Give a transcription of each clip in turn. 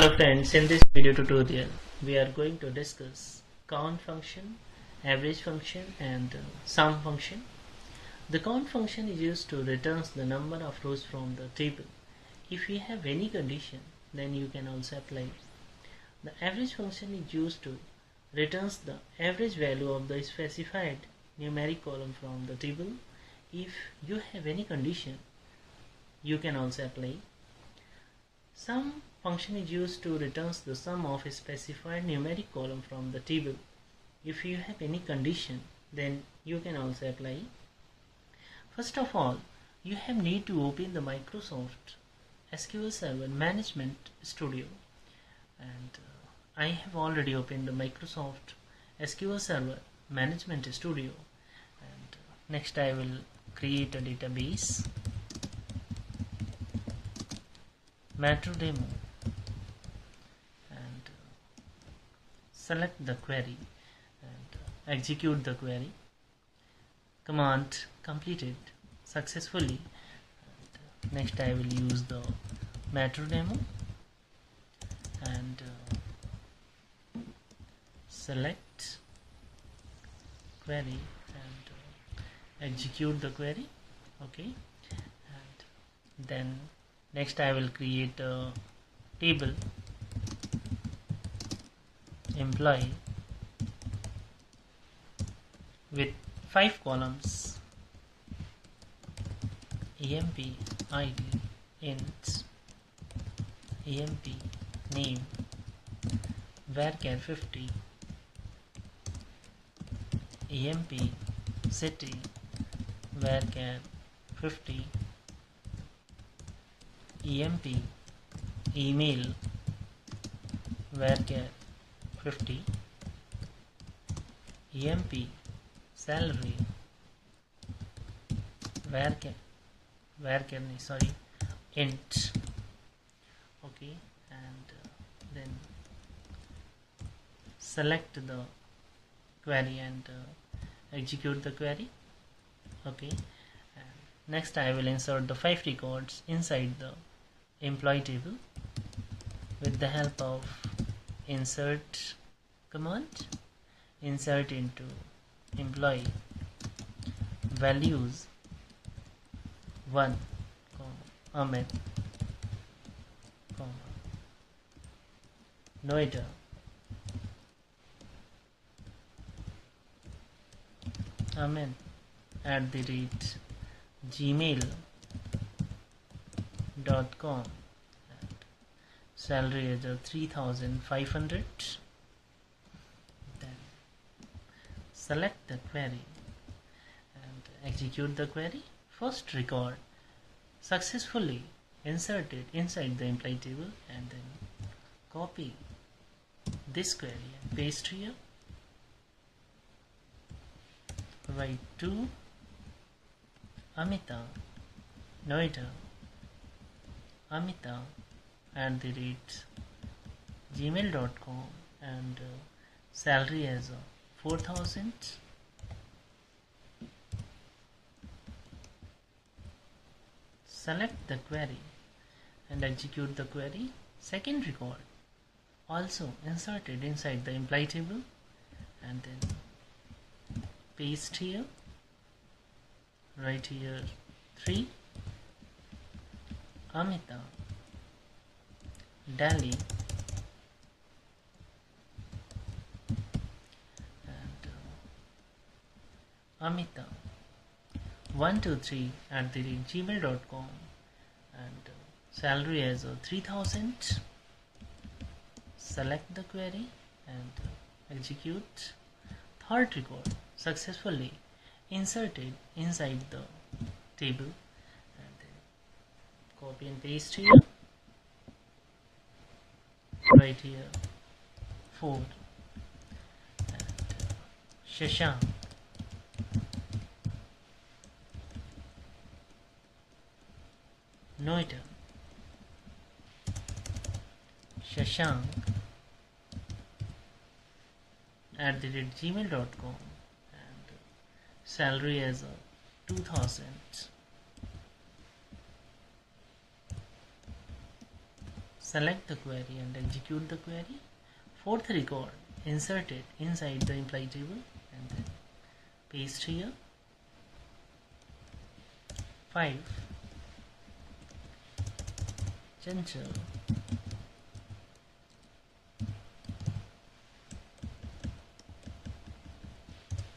Hello friends, in this video tutorial we are going to discuss count function, average function and sum function. The count function is used to return the number of rows from the table. If you have any condition, then you can also apply. The average function is used to return the average value of the specified numeric column from the table. If you have any condition, you can also apply. Sum function is used to return the sum of a specified numeric column from the table. If you have any condition, then you can also apply. First of all, you have need to open the Microsoft SQL Server Management Studio, and I have already opened the Microsoft SQL Server Management Studio, and next I will create a database, MetroDemo, and select the query and execute the query. Command completed successfully. And next I will use the MetroDemo and select query and execute the query. Okay, and then next I will create a table employee with 5 columns: emp id, int, emp name, varchar 50, emp city, varchar 50, emp email, varchar 50, emp salary, int. Okay, and then select the query and execute the query. Okay, and next I will insert the 5 records inside the employee table with the help of insert command. Insert into employee values 1, Ahmed, Noida, Ahmed @gmail.com, and salary is 3,500. Then select the query and execute the query. First record successfully inserted inside the employee table, and then copy this query and paste here. Write to Amita, Noida, Amita @gmail.com, and salary as 4,000. Select the query and execute the query. Second record also inserted inside the employee table, and then paste here. Write here 3, Amita, Delhi, and Amita 123 @gmail.com, and salary as 3,000. Select the query and execute. Third record successfully inserted inside the table, and then copy and paste here. Right here 4, and Shashank, Noida, Shashank @gmail.com, and salary as 2,000. select the query and execute the query. Fourth record, insert it inside the employee table and then paste here. 5 Chanchal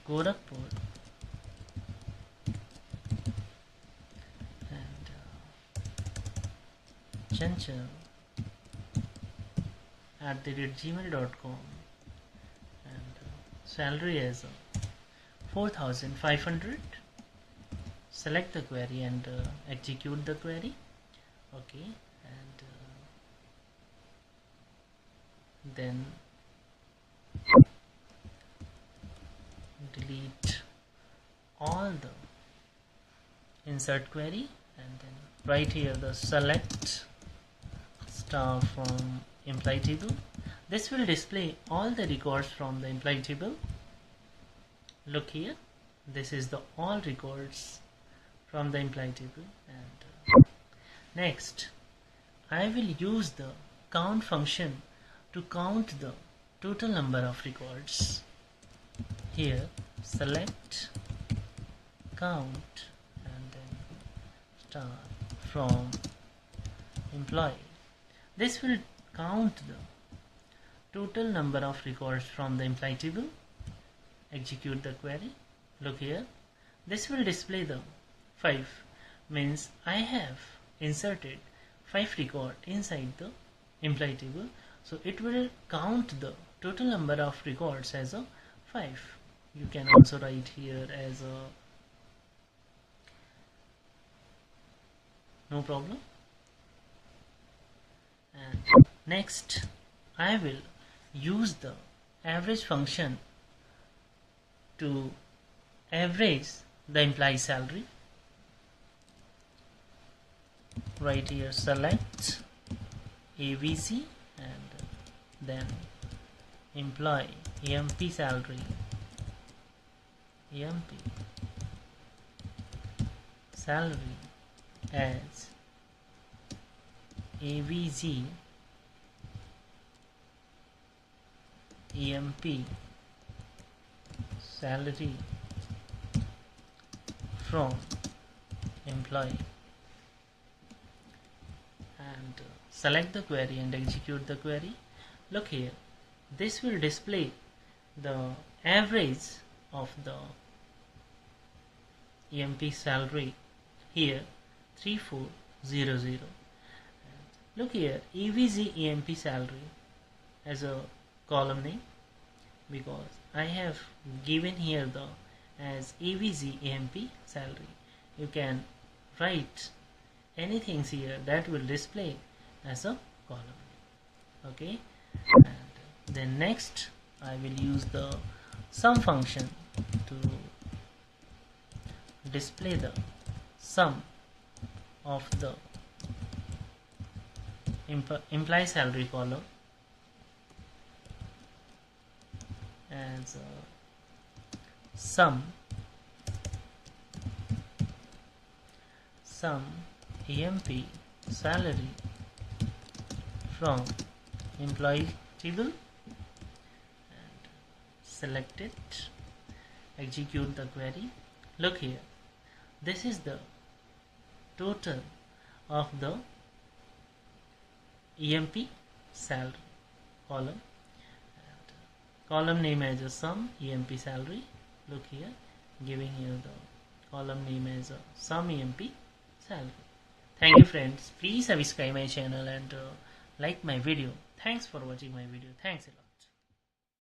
Gorakhpur and Chanchal @gmail.com and salary as 4,500. Select the query and execute the query. Okay, and then delete all the insert query and then write here the select star from employee table. This will display all the records from the employee table. Look here, this is the all records from the employee table. And next I will use the count function to count the total number of records. Here select count and then star from employee. This will count the total number of records from the employee table. Execute the query. Look here, this will display the 5, means I have inserted 5 record inside the employee table, so it will count the total number of records as a 5. You can also write here as a no problem. And next I will use the average function to average the employee salary. Right here select AVC and then employee EMP salary, EMP salary as AVG EMP salary from employee, and select the query and execute the query. Look here, this will display the average of the EMP salary here 3400. Look here, EVG EMP salary as a column name, because I have given here the as EVG EMP salary. You can write anything here that will display as a column. Okay, and then next I will use the sum function to display the sum of the employee salary column as sum EMP salary from employee table, and select it, execute the query. Look here, this is the total of the EMP salary column, and column name as a sum EMP salary. Look here, giving here the column name as a sum EMP salary. Thank you friends, please subscribe my channel and like my video. Thanks for watching my video. Thanks a lot.